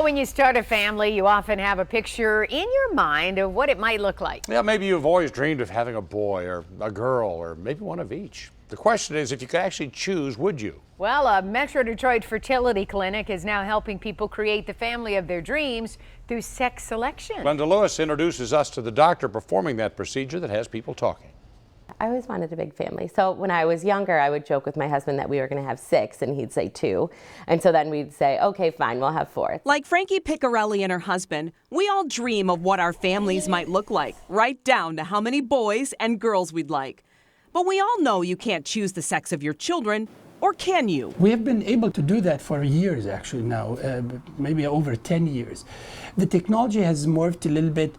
when you start a family, you often have a picture in your mind of what it might look like. Yeah, maybe you've always dreamed of having a boy or a girl or maybe one of each. The question is, if you could actually choose, would you? Well, a Metro Detroit fertility clinic is now helping people create the family of their dreams through sex selection. Glenda Lewis introduces us to the doctor performing that procedure that has people talking. I always wanted a big family. So when I was younger, I would joke with my husband that we were going to have 6, and he'd say 2. And so then we'd say, okay, fine, we'll have 4. Like Frankie Piccarelli and her husband, we all dream of what our families might look like, right down to how many boys and girls we'd like. But we all know you can't choose the sex of your children, or can you? We have been able to do that for years actually now, maybe over 10 years. The technology has morphed a little bit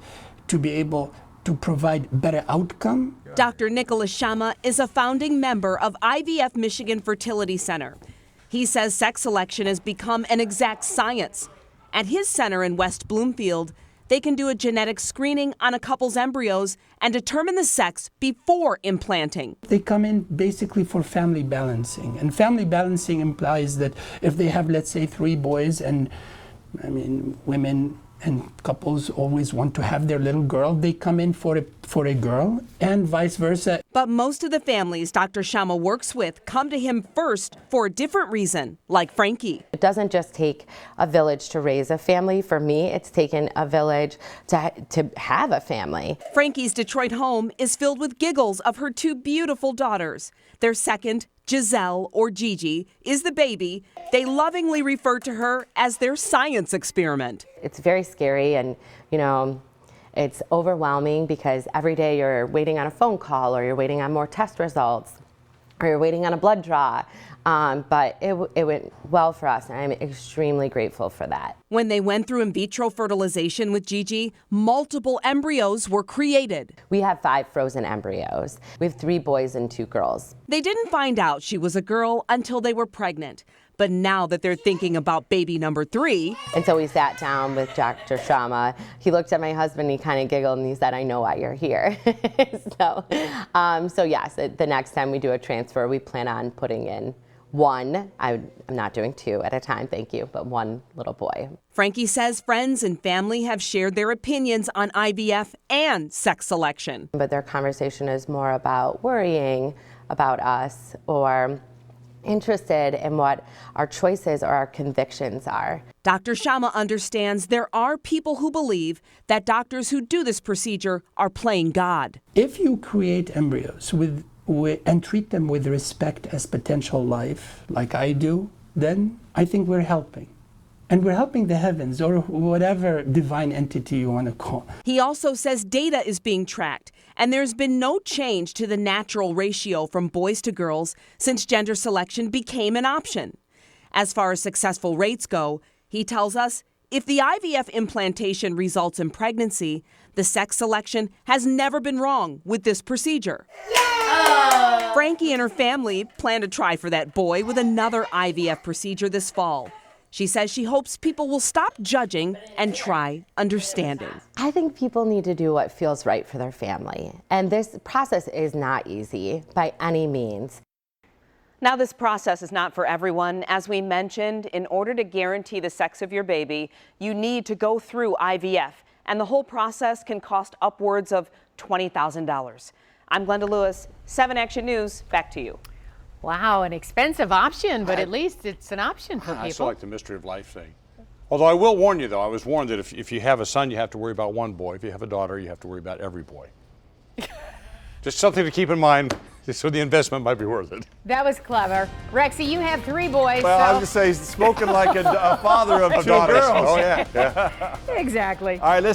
to be able to provide better outcome. Dr. Nicholas Shama is a founding member of IVF Michigan Fertility Center. He says sex selection has become an exact science. At his center in West Bloomfield, they can do a genetic screening on a couple's embryos and determine the sex before implanting. They come in basically for family balancing. And family balancing implies that if they have, let's say, 3 boys, and I mean, women and couples always want to have their little girl, they come in for a girl, and vice versa. But most of the families Dr. Shama works with come to him first for a different reason, like Frankie. It doesn't just take a village to raise a family. For me, it's taken a village to have a family. Frankie's Detroit home is filled with giggles of her 2 beautiful daughters. Their second, Giselle, or Gigi, is the baby. They lovingly refer to her as their science experiment. It's very scary, and it's overwhelming because every day you're waiting on a phone call, or you're waiting on more test results, or you're waiting on a blood draw. But it went well for us, and I'm extremely grateful for that. When they went through in vitro fertilization with Gigi, multiple embryos were created. We have 5 frozen embryos. We have 3 boys and 2 girls. They didn't find out she was a girl until they were pregnant. But now that they're thinking about baby number 3. And so we sat down with Dr. Shama. He looked at my husband, he kind of giggled, and he said, I know why you're here. So yes, the next time we do a transfer, we plan on putting in 1. I'm not doing 2 at a time, thank you, but 1 little boy. Frankie says friends and family have shared their opinions on IVF and sex selection. But their conversation is more about worrying about us, or interested in what our choices or our convictions are. Dr. Shama understands there are people who believe that doctors who do this procedure are playing God. If you create embryos and treat them with respect as potential life, like I do, then I think we're helping. And we're helping the heavens, or whatever divine entity you want to call. He also says data is being tracked, and there's been no change to the natural ratio from boys to girls since gender selection became an option. As far as successful rates go, he tells us if the IVF implantation results in pregnancy, the sex selection has never been wrong with this procedure. Oh. Frankie and her family plan to try for that boy with another IVF procedure this fall. She says she hopes people will stop judging and try understanding. I think people need to do what feels right for their family. And this process is not easy by any means. Now, this process is not for everyone. As we mentioned, in order to guarantee the sex of your baby, you need to go through IVF. And the whole process can cost upwards of $20,000. I'm Glenda Lewis, 7 Action News. Back to you. Wow, an expensive option, but at least it's an option for people. I still like the mystery of life thing. Although I will warn you, though, I was warned that if you have a son, you have to worry about 1 boy. If you have a daughter, you have to worry about every boy. Just something to keep in mind, so the investment might be worth it. That was clever. Rexy, you have 3 boys. Well, I was going to say, spoken like a father of 2 girls. Oh, yeah. Exactly. All right, let's